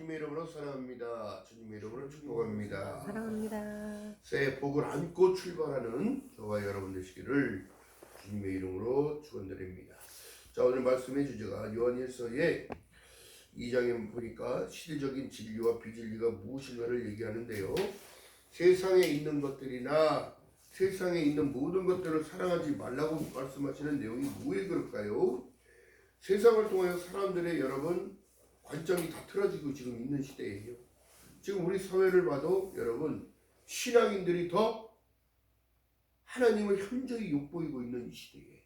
주님의 이름으로 사랑합니다. 주님의 이름으로 축복합니다. 사랑합니다. 새해 복을 안고 출발하는 저와 여러분 되시기를 주님의 이름으로 축원드립니다. 자, 오늘 말씀의 주제가 요한일서의 2장에 보니까 시대적인 진리와 비진리가 무엇인가를 얘기하는데요. 세상에 있는 것들이나 세상에 있는 모든 것들을 사랑하지 말라고 말씀하시는 내용이 왜 그럴까요? 세상을 통하여 사람들의 여러분 관점이 다 틀어지고 지금 있는 시대예요. 지금 우리 사회를 봐도 여러분 신앙인들이 더 하나님을 현저히 욕보이고 있는 이 시대에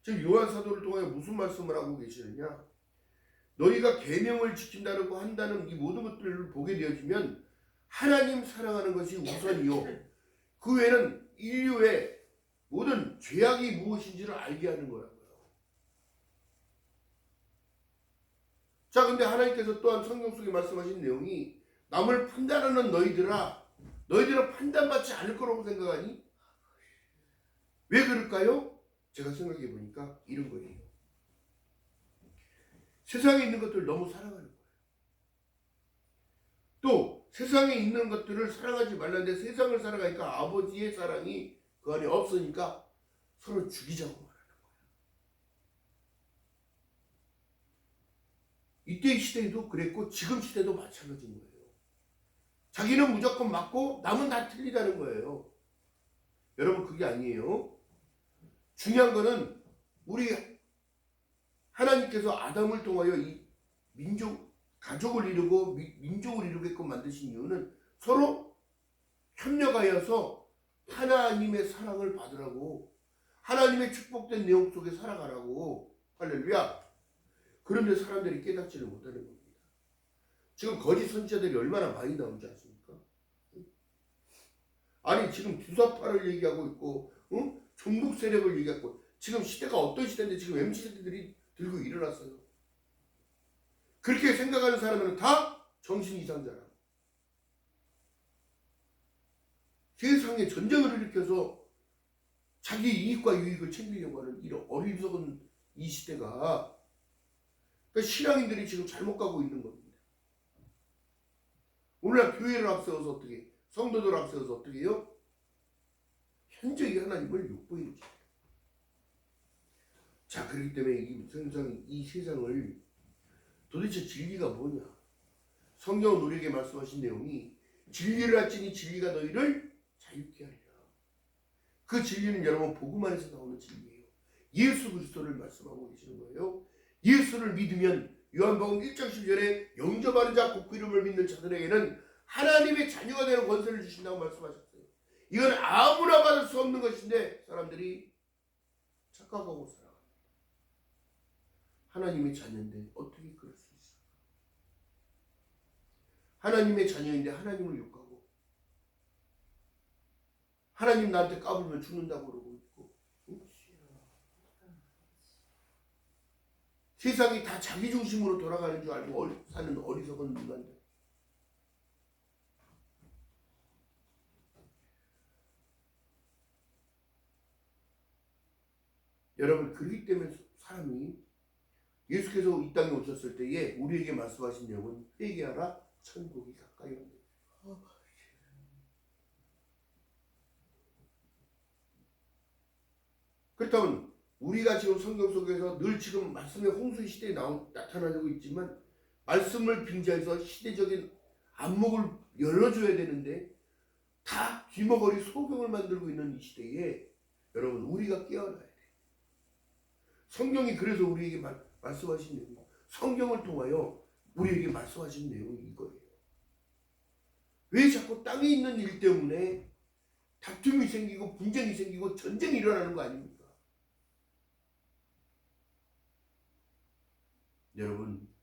지금 요한 사도를 통하여 무슨 말씀을 하고 계시느냐? 너희가 계명을 지킨다는 거 한다는 이 모든 것들을 보게 되어지면 하나님 사랑하는 것이 우선이요. 그 외에는 인류의 모든 죄악이 무엇인지를 알게 하는 거라고요. 자, 근데 하나님께서 또한 성경 속에 말씀하신 내용이 남을 판단하는 너희들은 판단받지 않을 거라고 생각하니? 왜 그럴까요? 제가 생각해 보니까 이런 거예요. 세상에 있는 것들을 너무 사랑하는 거예요. 또 세상에 있는 것들을 사랑하지 말라는데 세상을 사랑하니까 아버지의 사랑이 그 안에 없으니까 서로 죽이자고 말하는 거예요. 이때의 시대에도 그랬고 지금 시대도 마찬가지인 거예요. 자기는 무조건 맞고 남은 다 틀리다는 거예요. 여러분 그게 아니에요. 중요한 거는 우리 하나님께서 아담을 통하여 이 가족을 이루고 민족을 이루게끔 만드신 이유는 서로 협력하여서 하나님의 사랑을 받으라고, 하나님의 축복된 내용 속에 살아가라고. 할렐루야. 그런데 사람들이 깨닫지를 못하는 겁니다. 지금 거짓 선지자들이 얼마나 많이 나오지 않습니까? 아니 지금 주사파를 얘기하고 있고 종북 세력을 얘기하고, 지금 시대가 어떤 시대인데 지금 MZ세대들이 들고 일어났어요. 그렇게 생각하는 사람은 다 정신 이상자라고. 세상에 전쟁을 일으켜서 자기 이익과 유익을 챙기려고 하는 이런 어리석은 이 시대가, 그러니까 신앙인들이 지금 잘못 가고 있는 겁니다. 오늘날 교회를 앞세워서 어떻게, 성도들을 앞세워서 어떻게 해요? 현저히 하나님을 욕보이는 거예요. 자, 그렇기 때문에 이 세상을 도대체 진리가 뭐냐? 성경은 우리에게 말씀하신 내용이 진리를 알지니 진리가 너희를 자유케 하리라. 그 진리는 여러분 복음 안에서 나오는 진리예요. 예수 그리스도를 말씀하고 계시는 거예요. 예수를 믿으면 요한복음 1장 10절에 영접하는 자 곧 그 이름을 믿는 자들에게는 하나님의 자녀가 되는 권세를 주신다고 말씀하셨어요. 이건 아무나 받을 수 없는 것인데 사람들이 착각하고 살아갑니다. 하나님의 자녀인데 어떻게 그럴 수 있을까? 하나님의 자녀인데 하나님을 욕하고, 하나님 나한테 까불면 죽는다고 그러고 있고, 세상이 다 자기 중심으로 돌아가는 줄 알고 사는 어리석은 인간들. 여러분 그렇기 때문에 사람이 예수께서 이 땅에 오셨을 때에 우리에게 말씀하신 내용은 회개하라, 천국이 가까이 온다. 그렇다면 우리가 지금 성경 속에서 늘 지금 말씀의 홍수 시대에 나타나고 있지만 말씀을 빙자해서 시대적인 안목을 열어줘야 되는데 다 귀머거리 소경을 만들고 있는 이 시대에 여러분 우리가 깨어나야 돼요. 성경이 그래서 우리에게 말씀하신 내용, 성경을 통하여 우리에게 말씀하신 내용이 이거예요. 왜 자꾸 땅에 있는 일 때문에 다툼이 생기고 분쟁이 생기고 전쟁이 일어나는 거 아닙니까? 여러분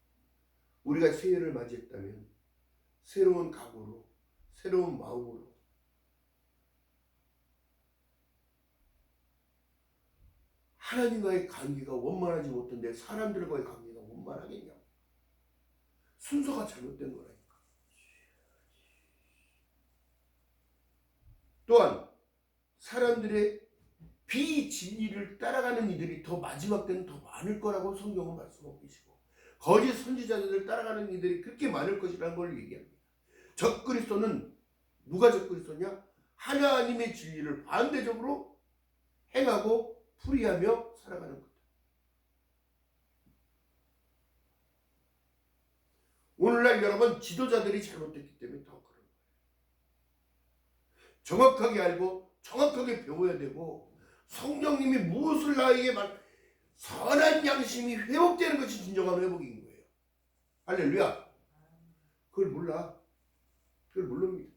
우리가 새해를 맞이했다면 새로운 각오로, 새로운 마음으로 하나님과의 관계가 원만하지 못한데 사람들과의 관계가 원만하겠냐? 순서가 잘못된 거라니까. 또한 사람들의 비진리를 따라가는 이들이 더 마지막 때는 더 많을 거라고 성경은 말씀하고 계시고, 거짓 선지자들을 따라가는 이들이 그렇게 많을 것이라는 걸 얘기합니다. 적그리스도는 누가 적그리스도냐? 하나님의 진리를 반대적으로 행하고 풀이하며 살아가는 것. 오늘날 여러분 지도자들이 잘못됐기 때문에 더 그런 거예요. 정확하게 알고 정확하게 배워야 되고 성령님이 무엇을 나에게 선한 양심이 회복되는 것이 진정한 회복인 거예요. 할렐루야. 그걸 몰라. 그걸 모릅니다.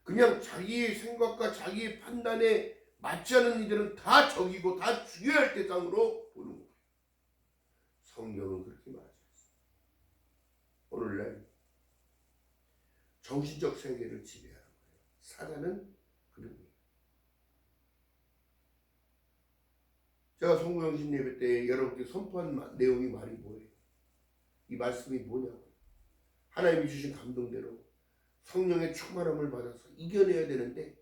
그냥 자기의 생각과 자기의 판단에 맞지 않은 이들은 다 적이고 다 죽여야 할 대상으로 보는 거예요. 성경은 그렇게 말하지 않습니다. 오늘날 정신적 세계를 지배하는 거예요. 사단은 그런 거예요. 제가 성구영신 예배 때 여러분께 선포한 내용이 말이 뭐예요? 이 말씀이 뭐냐고요? 하나님이 주신 감동대로 성령의 충만함을 받아서 이겨내야 되는데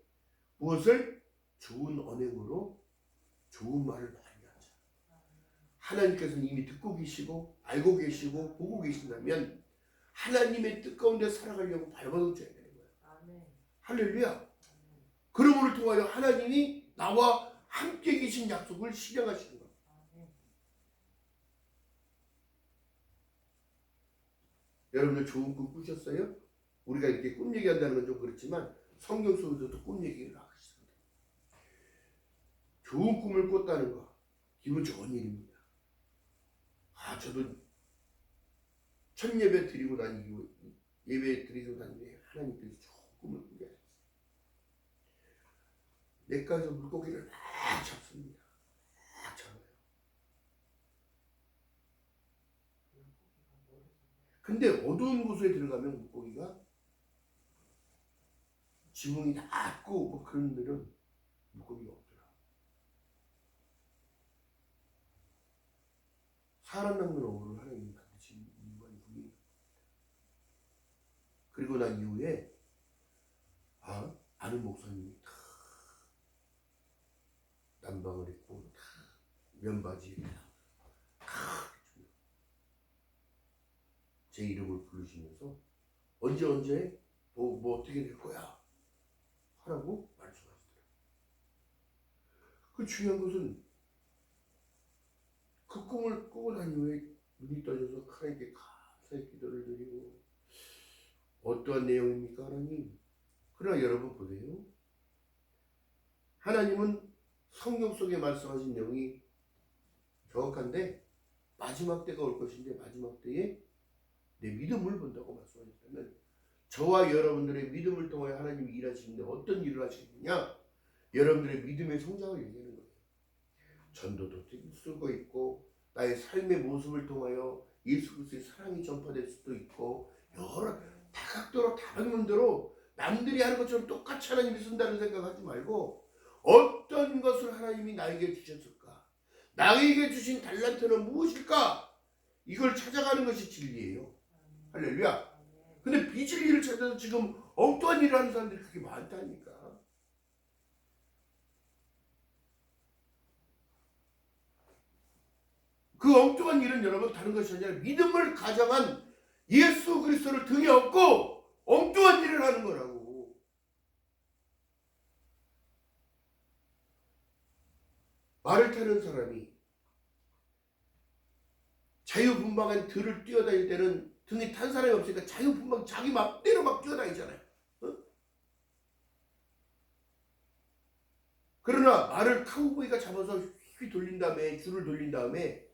무엇을? 좋은 언행으로 좋은 말을 많이 하자. 하나님께서는 이미 듣고 계시고 알고 계시고 보고 계신다면 하나님의 뜻 가운데 살아가려고 발버둥쳐야 되는 거예요. 아멘. 할렐루야. 그러므로 통하여 하나님이 나와 함께 계신 약속을 실행하시는 겁니다. 아멘. 여러분들 좋은 꿈 꾸셨어요? 우리가 이렇게 꿈 얘기한다는 건 좀 그렇지만 성경 속에서도 꿈 얘기를 하고 있습니다. 좋은 꿈을 꿨다는 거 기분 좋은 일입니다. 저도 첫 예배 드리고 난 이후 예배 드리고 난 후에 하나님께서 좋은 꿈을 꾸게 하셨어요. 냇가에서 물고기를 막 잡습니다. 막 잡아요. 근데 어두운 곳에 들어가면 물고기가 지붕이 낮고 뭐 그런 데는 물고기가 없더라. 사람 낚는 어부를 하나님이 만드신 이유가 이분이. 그리고 난 이후에 아는 목사님이 다 난방을 입고 다 면바지에 제 이름을 부르시면서 언제 뭐 어떻게 될 거야 하라고 말씀하시더라고요. 그 중요한 것은 그 꿈을 꾸고 난 이후에 눈이 떠져서 하나님께 감사의 기도를 드리고 어떠한 내용입니까 하나님? 그러나 여러분 보세요. 하나님은 성경 속에 말씀하신 내용이 정확한데 마지막 때가 올 것인데 마지막 때에 내 믿음을 본다고 말씀하셨다면 저와 여러분들의 믿음을 통하여 하나님이 일하시는데 어떤 일을 하시느냐? 여러분들의 믿음의 성장을 얘기하는 거예요. 전도도 쓰고 있고 나의 삶의 모습을 통하여 예수 그리스도의 사랑이 전파될 수도 있고 여러 다각도로 다방면대로 남들이 하는 것처럼 똑같이 하나님이 쓴다는 생각하지 말고 어떤 것을 하나님이 나에게 주셨을까? 나에게 주신 달란트는 무엇일까? 이걸 찾아가는 것이 진리예요. 할렐루야. 근데 비진리를 찾아서 지금 엉뚱한 일을 하는 사람들이 그렇게 많다니까. 그 엉뚱한 일은 여러분 다른 것이 아니라 믿음을 가장한 예수 그리스도를 등에 업고 엉뚱한 일을 하는 거라고. 말을 타는 사람이 자유분방한 들을 뛰어다닐 때는 등에 탄 사람이 없으니까 자유분방 자기 맘대로 막 뛰어다니잖아요. 그러나 말을 카우보이가 잡아서 휘 돌린 다음에 줄을 돌린 다음에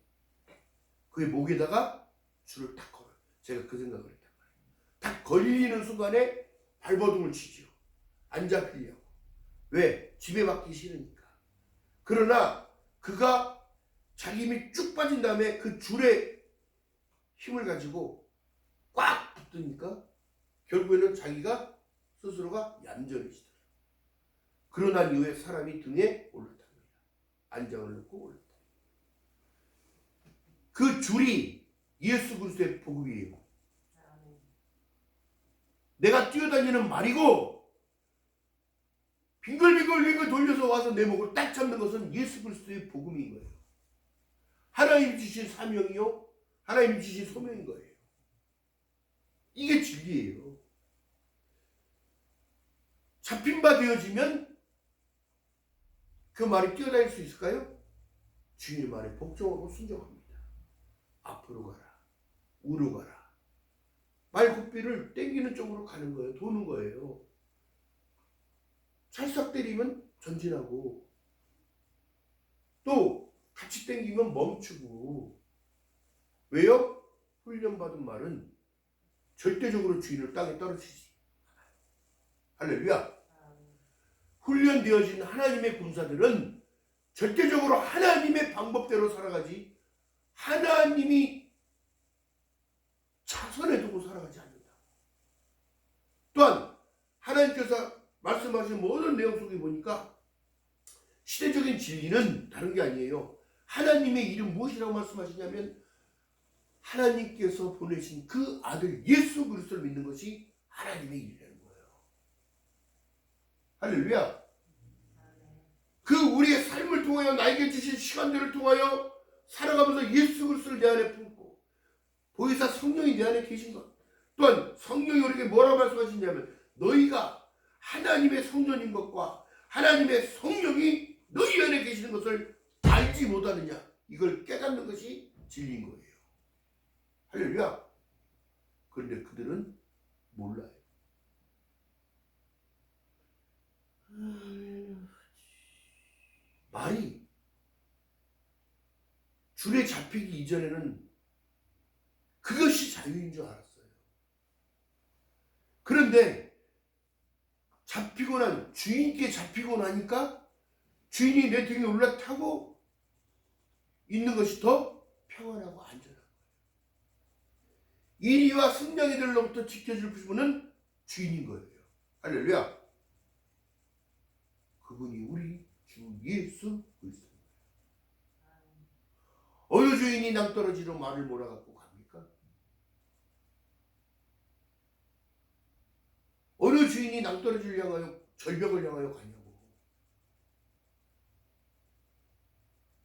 그의 목에다가 줄을 딱 걸어요. 제가 그 생각을 했단 말이에요. 딱 걸리는 순간에 발버둥을 치죠. 안 잡히려고. 왜? 지배받기 싫으니까. 그러나 그가 자기 힘이 쭉 빠진 다음에 그 줄에 힘을 가지고 꽉 붙으니까 결국에는 자기가 스스로가 얌전해지더라고요. 그러나 이후에 사람이 등에 올랐답니다. 안장을 놓고 올랐답니다. 그 줄이 예수 그리스도의 복음이에요. 내가 뛰어다니는 말이고 빙글빙글 돌려서 와서 내 목을 딱 잡는 것은 예수 그리스도의 복음인 거예요. 하나님 주신 사명이요 하나님 주신 소명인 거예요. 이게 진리예요. 잡힌 바 되어지면 그 말이 뛰어다닐 수 있을까요? 주인의 말에 복종하고 순종합니다. 앞으로 가라. 우로 가라. 말굽비를 땡기는 쪽으로 가는 거예요. 도는 거예요. 찰싹 때리면 전진하고 또 같이 땡기면 멈추고. 왜요? 훈련받은 말은 절대적으로 주인을 땅에 떨어뜨리지 않아요. 할렐루야. 훈련되어진 하나님의 군사들은 절대적으로 하나님의 방법대로 살아가지 하나님이 차선에 두고 살아가지 않는다. 또한 하나님께서 말씀하신 모든 내용 속에 보니까 시대적인 진리는 다른 게 아니에요. 하나님의 이름 무엇이라고 말씀하시냐면 하나님께서 보내신 그 아들 예수 그리스도를 믿는 것이 하나님의 일이라는 거예요. 할렐루야. 그 우리의 삶을 통하여 나에게 주신 시간들을 통하여 살아가면서 예수 그리스도를 내 안에 품고 보혜사 성령이 내 안에 계신 것. 또한 성령이 우리에게 뭐라고 말씀하시냐면 너희가 하나님의 성전인 것과 하나님의 성령이 너희 안에 계시는 것을 알지 못하느냐. 이걸 깨닫는 것이 진리인 거예요. 할렐루야. 그런데 그들은 몰라요. 말이 줄에 잡히기 이전에는 그것이 자유인 줄 알았어요. 그런데 잡히고 난 주인께 잡히고 나니까 주인이 내 등에 올라타고 있는 것이 더 평안하고 안전한 거예요. 이리와 승냥이들로부터 지켜줄 분은 주인인 거예요. 할렐루야. 그분이 우리 주 예수 그리스도입니다. 어느 주인이 낭떠러지로 말을 몰아갖고 갑니까? 어느 주인이 낭떠러지를 향하여 절벽을 향하여 가냐고.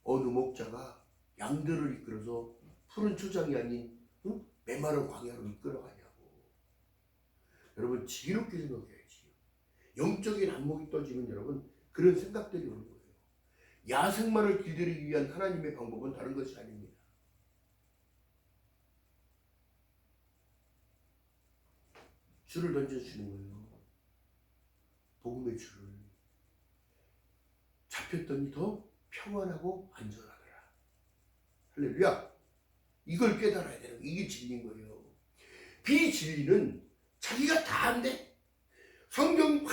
어느 목자가 양들을 이끌어서 푸른 초장이 아닌 메마른 광야로 이끌어가냐고. 여러분 지혜롭게 생각해야지. 영적인 안목이 떠지면 여러분 그런 생각들이 오는 거예요. 야생마를 기다리기 위한 하나님의 방법은 다른 것이 아닙니다. 줄을 던져주시는 거예요. 복음의 줄을. 잡혔더니 더 평안하고 안전하더라. 할렐루야. 이걸 깨달아야 되는 거예요. 이게 진리인 거예요. 비진리는 자기가 다 안돼. 성경 막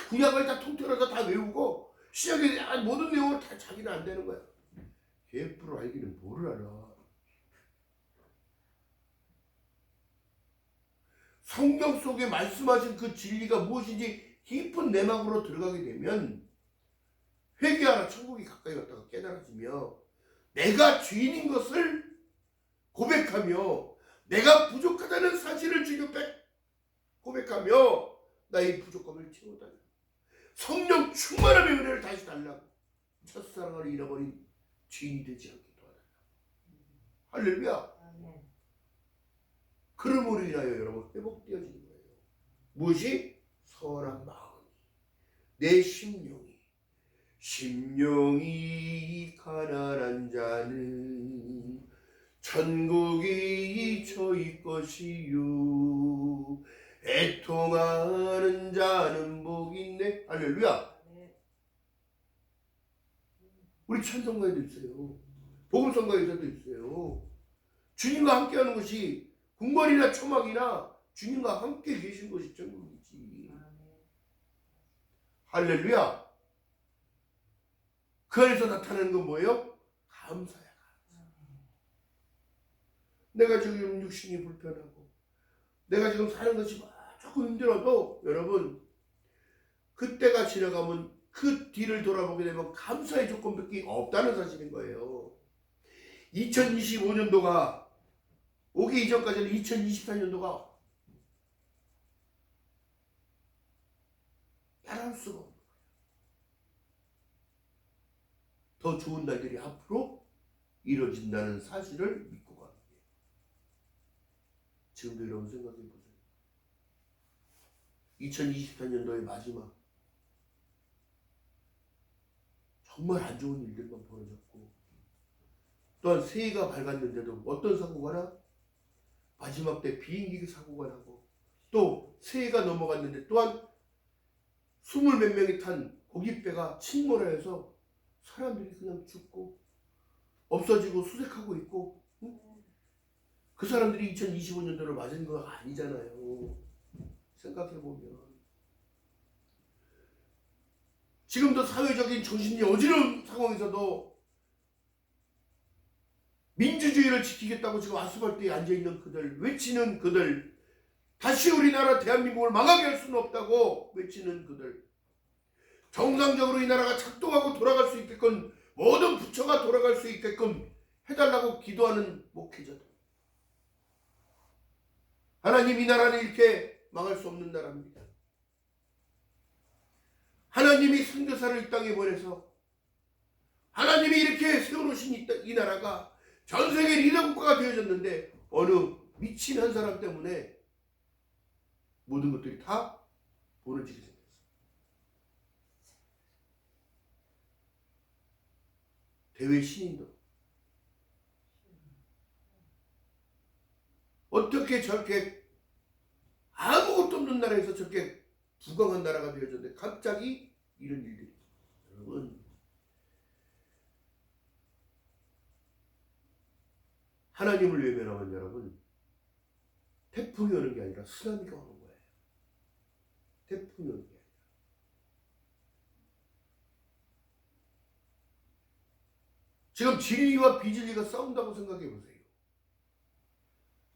구약을 다 통틀어서 다 외우고 시작에 모든 내용을 다 자기는 안 되는 거야. 100% 알기는 뭐를 알아. 성경 속에 말씀하신 그 진리가 무엇인지 깊은 내막으로 들어가게 되면 회개하라 천국이 가까이 갔다가 깨달아지며 내가 죄인인 것을 고백하며 내가 부족하다는 사실을 주님 앞에 고백하며 나의 부족함을 채워달라. 성령 충만함의 은혜를 다시 달라고. 첫사랑을 잃어버린 죄인이 되지 않게 도와달라. 할렐루야. 그러므로 인하여 여러분 회복되어지는 거예요. 무엇이? 선한 마음이. 내 심령이 가난한 자는 천국이 저희 것이요 애통하는 자는 복이 있네. 할렐루야. 우리 찬송가에도 있어요. 복음성가에도 있어요. 주님과 함께하는 것이 궁궐이나 초막이나 주님과 함께 계신 것이 천국이지. 할렐루야. 그 안에서 나타나는 건 뭐예요? 감사야. 내가 지금 육신이 불편하고 내가 지금 사는 것이 조금 힘들어도 여러분 그때가 지나가면 그 뒤를 돌아보게 되면 감사의 조건밖에 없다는 사실인 거예요. 2025년도가 오기 이전까지는 2024년도가 따라올 수가 없는 거예요. 더 좋은 날들이 앞으로 이루어진다는 사실을 믿고 갑니다. 지금도 여러분 생각해 보세요. 2024년도의 마지막 정말 안 좋은 일들만 벌어졌고, 또한 새해가 밝았는데도 어떤 사고가 나? 마지막 때 비행기 사고가 나고, 또 새해가 넘어갔는데 또한 20몇 명이 탄 고깃배가 침몰해서 사람들이 그냥 죽고 없어지고 수색하고 있고, 응? 그 사람들이 2025년도를 맞은 거 아니잖아요. 생각해보면 지금도 사회적인 정신이 어지러운 상황에서도 민주주의를 지키겠다고 지금 아스팔트에 앉아있는 그들, 외치는 그들, 다시 우리나라 대한민국을 망하게 할 수는 없다고 외치는 그들, 정상적으로 이 나라가 작동하고 돌아갈 수 있게끔, 모든 부처가 돌아갈 수 있게끔 해달라고 기도하는 목회자들. 하나님, 이 나라는 이렇게 망할 수 없는 나라입니다. 하나님이 선교사를 이 땅에 보내서 하나님이 이렇게 세워놓으신 이 나라가 전 세계 리더 국가가 되어졌는데, 어느 미친 한 사람 때문에 모든 것들이 다 무너지게 생겼어요. 대외 신인도 어떻게 저렇게 아무것도 없는 나라에서 저렇게 부강한 나라가 되어졌는데 갑자기 이런 일들이. 여러분, 하나님을 외면하면 여러분, 태풍이 오는 게 아니라 쓰나미가 오는 거예요. 태풍이 오는 게 아니라. 지금 진리와 비진리가 싸운다고 생각해 보세요.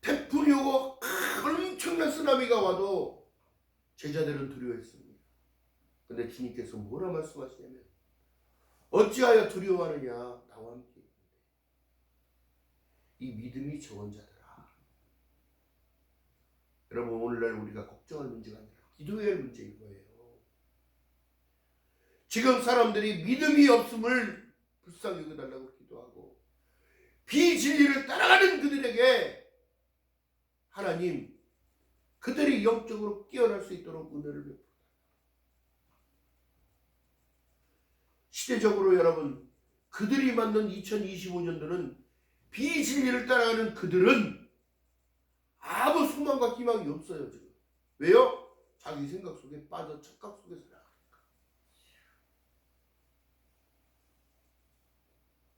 태풍이 오고 엄청난 쓰나미가 와도 제자들은 두려워했습니다. 근데 주님께서 뭐라 말씀하시냐면, 어찌하여 두려워하느냐, 나와 함께 있는데 이 믿음이 적은 자들아. 여러분, 오늘날 우리가 걱정할 문제가 아니라 기도해야 할 문제인 거예요. 지금 사람들이 믿음이 없음을 불쌍히 여겨달라고 기도하고, 비진리를 따라가는 그들에게 하나님, 그들이 영적으로 깨어날 수 있도록 은혜를 베풀어. 시대적으로 여러분, 그들이 맞는 2025년도는 비진리를 따라가는 그들은 아무 소망과 희망이 없어요. 지금. 왜요? 자기 생각 속에 빠져 착각 속에 살아가니까.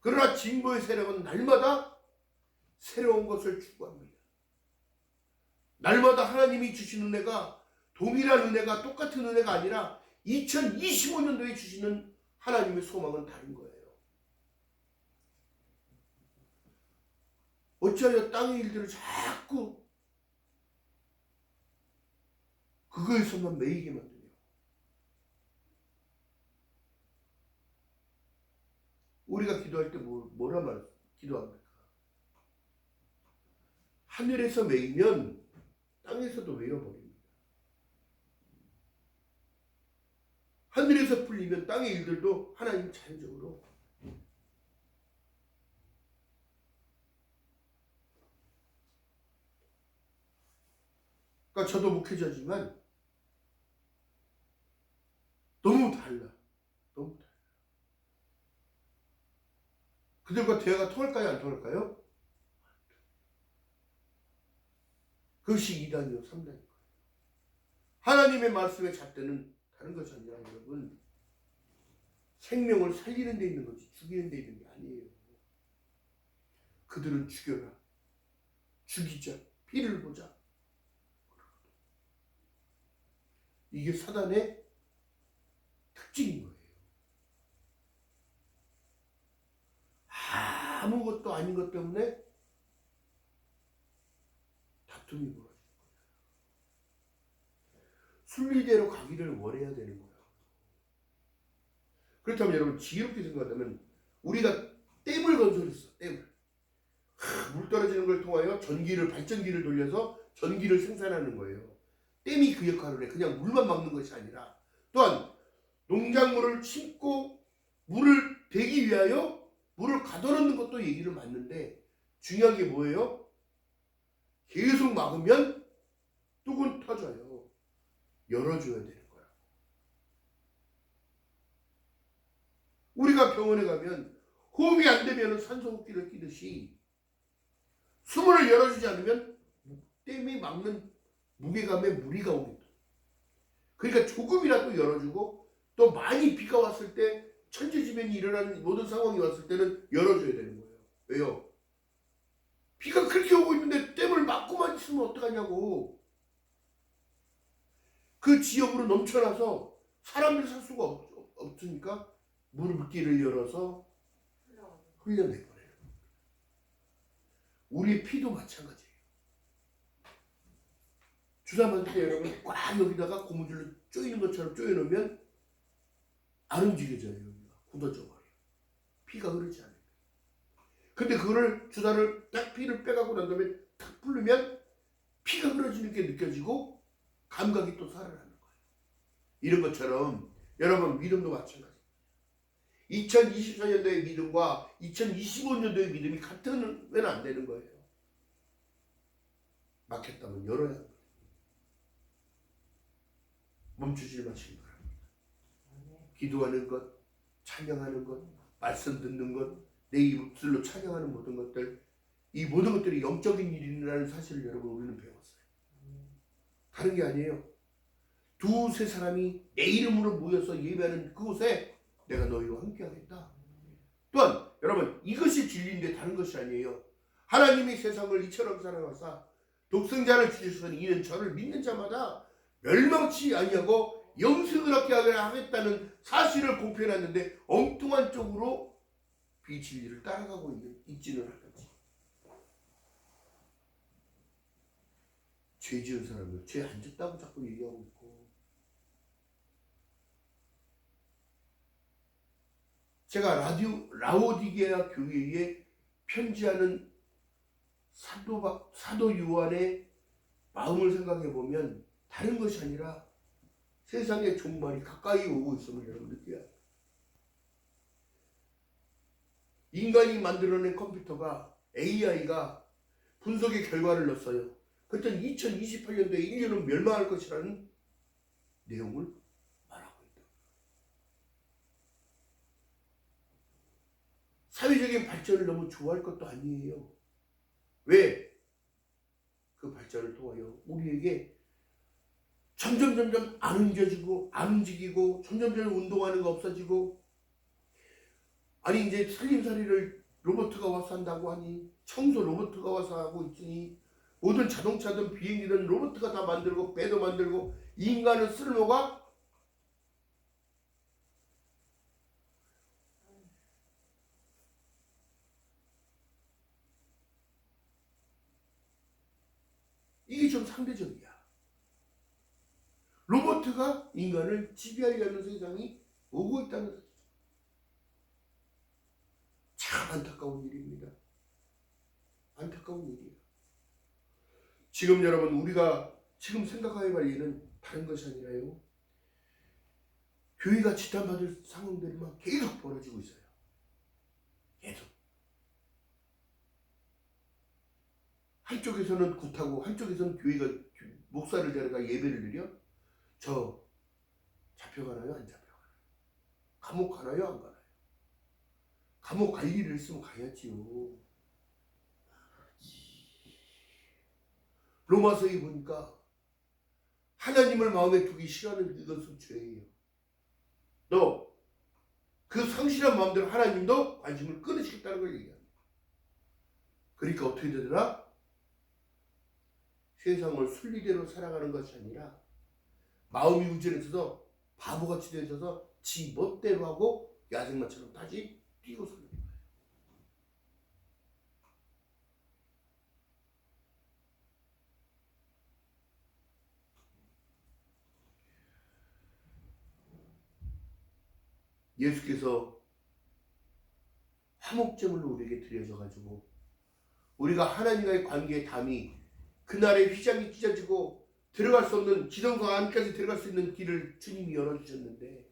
그러나 진보의 세력은 날마다 새로운 것을 추구합니다. 날마다 하나님이 주신 은혜가 동일한 은혜가, 똑같은 은혜가 아니라 2025년도에 주시는 하나님의 소망은 다른 거예요. 어찌하여 땅의 일들을 자꾸 그거에서만 매이게 만드냐. 우리가 기도할 때 뭐라 기도합니까? 하늘에서 매이면 땅에서도 매여버립니다. 하늘에서 풀리면 땅의 일들도 하나님 자연적으로. 그러니까 저도 목회자지만 너무 달라. 너무 달라. 그들과 대화가 통할까요? 안 통할까요? 그것이 2단이요 3단이요. 하나님의 말씀의 잣대는 다른 것이 아니라 여러분, 생명을 살리는 데 있는 거지 죽이는 데 있는 게 아니에요. 그들은 죽여라, 죽이자, 피를 보자. 이게 사단의 특징인 거예요. 아무것도 아닌 것 때문에 다툼이 벌어지는 거예요. 순리대로 가기를 원해야 되는 거예요. 그렇다면 여러분, 지혜롭게 생각하면 우리가 댐을 건설했어. 댐을. 물 떨어지는 걸 통하여 발전기를 돌려서 전기를 생산하는 거예요. 댐이 그 역할을 해. 그냥 물만 막는 것이 아니라, 또한 농작물을 심고 물을 대기 위하여 물을 가둬놓는 것도 얘기를 맞는데, 중요한 게 뭐예요? 계속 막으면 뚝은 터져요. 열어줘야 되는 거야. 우리가 병원에 가면 호흡이 안 되면 산소호흡기를 끼듯이 숨을 열어주지 않으면 땜이 막는 무게감에 무리가 오겠다. 그러니까 조금이라도 열어주고 또 많이 비가 왔을 때 천재지변이 일어나는 모든 상황이 왔을 때는 열어줘야 되는 거예요. 왜요? 비가 그렇게 오고 있는데 댐을 막고만 있으면 어떡하냐고. 그 지역으로 넘쳐나서 사람들이 살 수가 없으니까 물길을 열어서 흘려내버려요. 우리의 피도 마찬가지예요. 주사 맞을 때 여러분 꽉 여기다가 고무줄로 조이는 것처럼 조여놓으면 안 움직여져요. 여기가 굳어져 버려요. 피가 흐르지 않아요. 근데 그거를 주사를 딱 피를 빼가고 난 다음에 탁 풀르면 피가 흐르지는 게 느껴지고 감각이 또 살아나는 거예요. 이런 것처럼 여러분 믿음도 마찬가지입니다. 2024년도의 믿음과 2025년도의 믿음이 같으면 안 되는 거예요. 막혔다면 열어야 합니다. 멈추지 마시기 바랍니다. 기도하는 것, 찬양하는 것, 말씀 듣는 것, 내 입술로 찬양하는 모든 것들, 이 모든 것들이 영적인 일이라는 사실을 여러분 우리는 배웠어요. 다른 게 아니에요. 두세 사람이 내 이름으로 모여서 예배하는 그곳에 내가 너희와 함께 하겠다. 또한 여러분 이것이 진리인데 다른 것이 아니에요. 하나님이 세상을 이처럼 사랑하사 독생자를 주셨으니 이는 저를 믿는 자마다 멸망치 아니하고 영생을 얻게 하겠다는 사실을 공표해놨는데 엉뚱한 쪽으로 비진리를 따라가고 있지는 않았지. 죄 지은 사람은 죄 안 짓다고 자꾸 얘기하고 있고, 제가 라오디게아 교회에 편지하는 사도 요한의 마음을 생각해 보면 다른 것이 아니라 세상의 종말이 가까이 오고 있음을 여러분 느껴야 해요. 인간이 만들어낸 컴퓨터가 AI가 분석의 결과를 넣었어요. 그때 2028년도에 인류는 멸망할 것이라는 내용을 말하고 있다. 사회적인 발전을 너무 좋아할 것도 아니에요. 왜? 그 발전을 통하여 우리에게 점점 안 움직이고 점점 운동하는 거 없어지고, 아니 이제 살림살이를 로봇가 와서 한다고 하니 청소 로봇가 와서 하고 있으니 모든 자동차든 비행기든 로봇가 다 만들고 배도 만들고 인간은 쓸모가 이게 좀 상대적이야. 로봇가 인간을 지배하려는 세상이 오고 있다는 사실. 참 안타까운 일입니다. 안타까운 일이에요. 지금 여러분 우리가 지금 생각해야 할 일은 다른 것이 아니라요, 교회가 지탄받을 상황들만 계속 벌어지고 있어요. 계속. 한쪽에서는 굿하고 한쪽에서는 교회가 목사를 데려가 예배를 드려. 저 잡혀가나요? 안 잡혀가나요? 감옥 가나요? 안 가나요? 감옥 갈 일을 있으면 가야지요. 로마서에 보니까 하나님을 마음에 두기 싫어하는 그것은 죄예요. 너 그 상실한 마음대로 하나님도 관심을 끊으시겠다는 걸 얘기합니다. 그러니까 어떻게 되더라? 세상을 순리대로 살아가는 것이 아니라 마음이 우전해져서 바보같이 되어져서 지 멋대로 하고 야생마처럼 다시 뛰고 사는 거예요. 예수께서 화목제물로 우리에게 드려져 가지고 우리가 하나님과의 관계의 담이 그날의 휘장이 찢어지고 들어갈 수 없는 지성소 안까지 들어갈 수 있는 길을 주님이 열어주셨는데,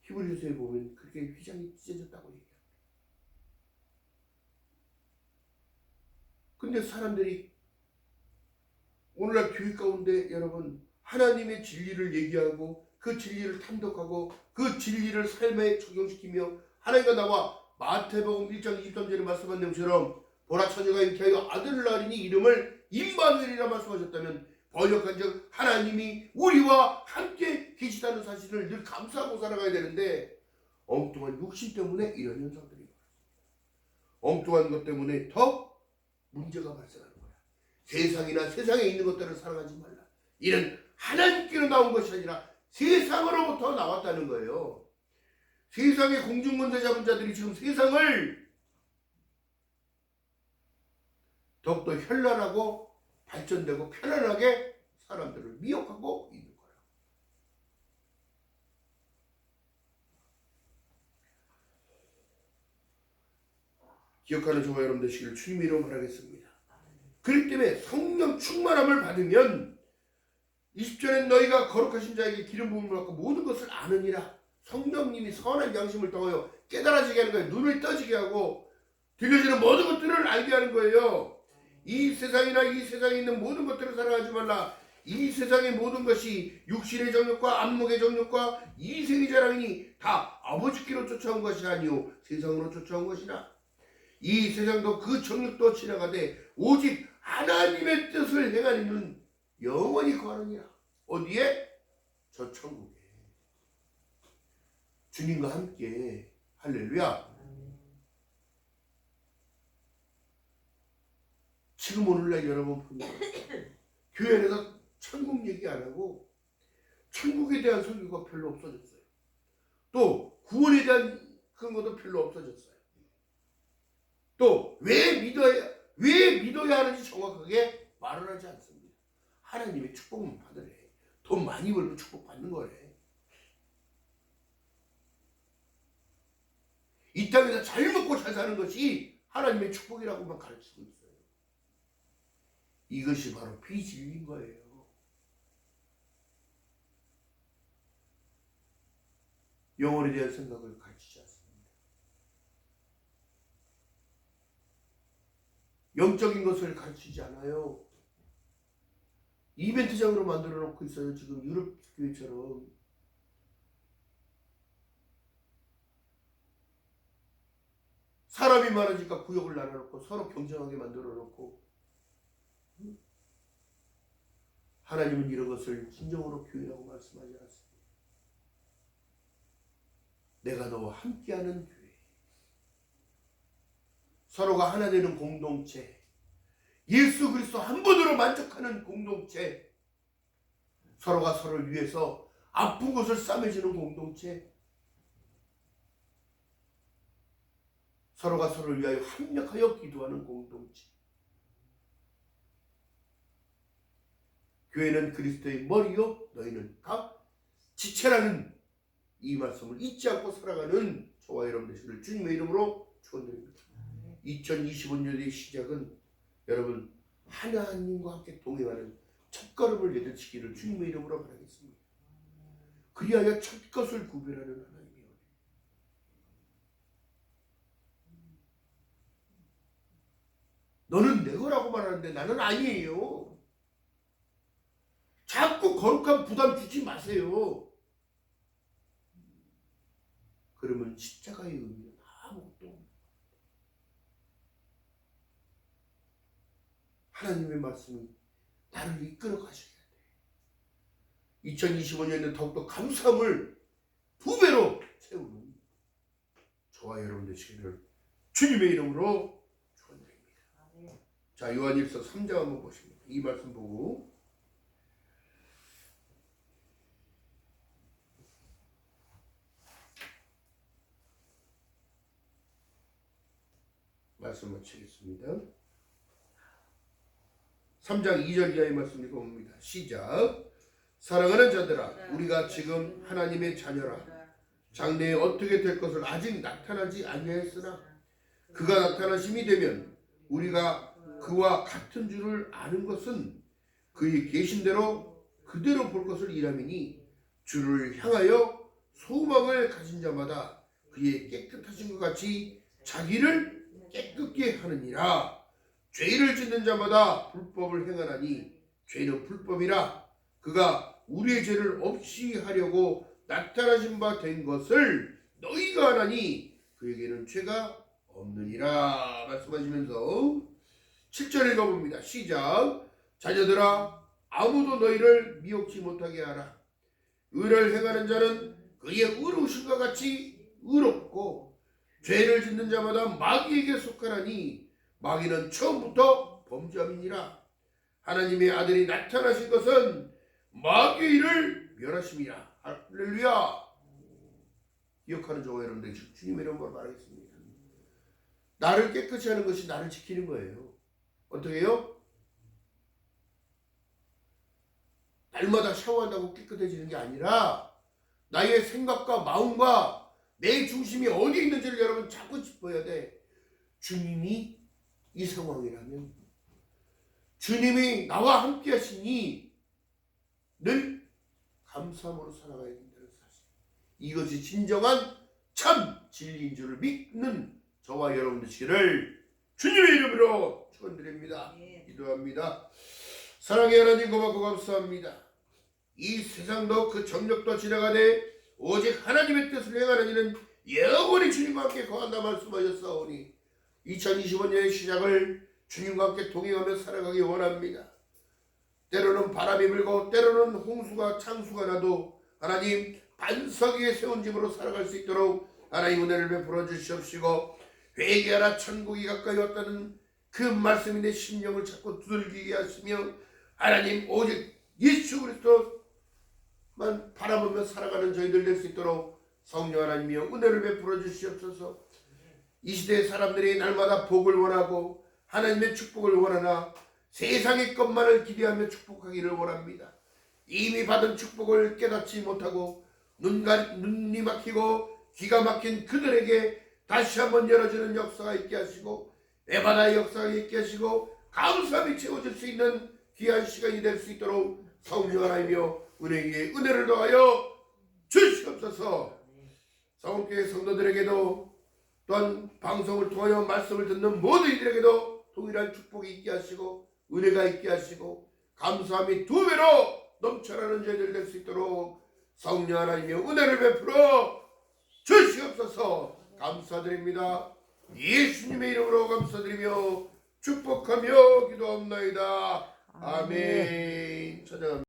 히브리서에 보면 그렇게 휘장이 찢어졌다고 얘기합니다. 근데 사람들이 오늘날 교회 가운데 여러분 하나님의 진리를 얘기하고 그 진리를 탐독하고 그 진리를 삶에 적용시키며 하나님과 나와 마태복음 1장 23절에 말씀한 내용처럼 보라 처녀가 잉태하여 아들을 낳으리니 이름을 임마누엘이라 말씀하셨다면 번역한즉 하나님이 우리와 함께 계시다는 사실을 늘 감사하고 살아가야 되는데 엉뚱한 욕심 때문에 이런 현상들이 벌어집니다. 엉뚱한 것 때문에 더 문제가 발생하는 거야. 세상이나 세상에 있는 것들을 사랑하지 말라. 이는 하나님께로 나온 것이 아니라 세상으로부터 나왔다는 거예요. 세상의 공중권세 잡은 자들이 지금 세상을 더욱더 현란하고 발전되고 편안하게 사람들을 미혹하고 있는 거예요. 기억하는 저와 여러분 되시기를 주님의 이름으로 바라겠습니다. 그렇기 때문에 성령 충만함을 받으면 20절엔 너희가 거룩하신 자에게 기름 부음을 받고 모든 것을 아느니라. 성령님이 선한 양심을 통하여 깨달아지게 하는 거예요. 눈을 떠지게 하고 들려지는 모든 것들을 알게 하는 거예요. 이 세상이나 이 세상에 있는 모든 것들을 사랑하지 말라. 이 세상의 모든 것이 육신의 정욕과 안목의 정욕과 이생의 자랑이니 다 아버지께로 쫓아온 것이 아니오 세상으로 쫓아온 것이나 이 세상도 그 정욕도 지나가되 오직 하나님의 뜻을 행하는 영원히 거하느니라. 어디에? 저 천국에 주님과 함께. 할렐루야. 지금 오늘날 여러분 보면 교회 안에서 천국 얘기 안 하고 천국에 대한 설교가 별로 없어졌어요. 또 구원에 대한 그런 것도 별로 없어졌어요. 또 왜 믿어야 하는지 정확하게 말을 하지 않습니다. 하나님의 축복만 받으래. 돈 많이 벌면 축복 받는 거래. 이 땅에서 잘 먹고 잘 사는 것이 하나님의 축복이라고만 가르치고 있어요. 이것이 바로 비진리인 거예요. 영혼에 대한 생각을 가르치지 않습니다. 영적인 것을 가르치지 않아요. 이벤트장으로 만들어 놓고 있어요. 지금 유럽 교회처럼. 사람이 많으니까 구역을 나눠놓고 서로 경쟁하게 만들어 놓고. 하나님은 이런 것을 진정으로 교회라고 말씀하지 않았습니다. 내가 너와 함께하는 교회, 서로가 하나 되는 공동체, 예수 그리스도 한 분으로 만족하는 공동체, 서로가 서로를 위해서 아픈 것을 싸매주는 공동체, 서로가 서로를 위하여 합력하여 기도하는 공동체. 교회는 그리스도의 머리요 너희는 각 지체라는 이 말씀을 잊지 않고 살아가는 저와 여러분 되시기를 주님의 이름으로 축원드립니다. 2025년의 시작은 여러분 하나님과 함께 동행하는 첫걸음을 내딛기를 주님의 이름으로 바라겠습니다. 그리하여 첫것을 구별하는 하나님이요. 너는 내 거라고 말하는데 나는 아니에요. 자꾸 거룩한 부담 주지 마세요. 그러면 십자가의 의미는 아무것도 없는. 하나님의 말씀이 나를 이끌어 가셔야 돼. 2025년에는 더욱더 감사함을 2배로 채우는 저와 여러분 되시기를 주님의 이름으로 축원드립니다. 자, 요한일서 3장 한번 보십니다. 이 말씀 보고 말씀 마치겠습니다. 3장 2절 이하의 말씀 읽어봅니다. 시작. 사랑하는 자들아, 우리가 지금 하나님의 자녀라. 장래에 어떻게 될 것을 아직 나타나지 아니하였으나 그가 나타나심이 되면 우리가 그와 같은 줄을 아는 것은 그의 계신 대로 그대로 볼 것을 이람이니 주를 향하여 소망을 가진 자마다 그의 깨끗하신 것 같이 자기를 깨끗게 하느니라. 죄를 짓는 자마다 불법을 행하나니 죄는 불법이라 그가 우리의 죄를 없이 하려고 나타나신 바 된 것을 너희가 아나니 그에게는 죄가 없느니라 말씀하시면서 7절 읽어봅니다. 시작. 자녀들아 아무도 너희를 미혹지 못하게 하라. 의를 행하는 자는 그의 의로우심과 같이 의롭고 죄를 짓는 자마다 마귀에게 속하나니 마귀는 처음부터 범죄함이니라. 하나님의 아들이 나타나신 것은 마귀의 일을 멸하심이라. 할렐루야. 기억하는 저와 여러분들 주님의 이름으로 말하겠습니다. 나를 깨끗이 하는 것이 나를 지키는 거예요. 어떻게 해요? 날마다 샤워한다고 깨끗해지는 게 아니라 나의 생각과 마음과 내 중심이 어디에 있는지를 여러분 자꾸 짚어야 돼. 주님이 이 상황이라면, 주님이 나와 함께 하시니 늘 감사함으로 살아가야 된다는 사실, 이것이 진정한 참 진리인 줄을 믿는 저와 여러분 되시기를 주님의 이름으로 축원드립니다. 기도합니다. 사랑의 하나님 고맙고 감사합니다. 이 세상도 그 정력도 지나가되 오직 하나님의 뜻을 행하는 이는 영원히 주님과 함께 거한다 말씀하셨사오니 2025년의 시작을 주님과 함께 동행하며 살아가기 원합니다. 때로는 바람이 불고 때로는 홍수가 창수가 나도 하나님 반석 위에 세운 집으로 살아갈 수 있도록 하나님 은혜를 베풀어 주시옵시고, 회개하라 천국이 가까이 왔다는 그 말씀이 내 심령을 자꾸 두들기게 하시며 하나님 오직 예수 그리스도만 바라보며 살아가는 저희들 될 수 있도록 성령 하나님이여 은혜를 베풀어 주시옵소서. 이 시대의 사람들이 날마다 복을 원하고 하나님의 축복을 원하나 세상의 것만을 기대하며 축복하기를 원합니다. 이미 받은 축복을 깨닫지 못하고 눈이 막히고 귀가 막힌 그들에게 다시 한번 열어주는 역사가 있게 하시고 에바다의 역사가 있게 하시고 감사함이 채워질 수 있는 귀한 시간이 될 수 있도록 성령 하나님이여 은혜에 은혜를 더하여 주시옵소서. 성원교회 성도들에게도 또한 방송을 통하여 말씀을 듣는 모든 이들에게도 동일한 축복이 있게 하시고 은혜가 있게 하시고 감사함이 두 배로 넘쳐나는 저희들 될 수 있도록 성령 하나님이여 은혜를 베풀어 주시옵소서. 감사드립니다. 예수님의 이름으로 감사드리며 축복하며 기도합나이다. 아멘. 찬양합니다.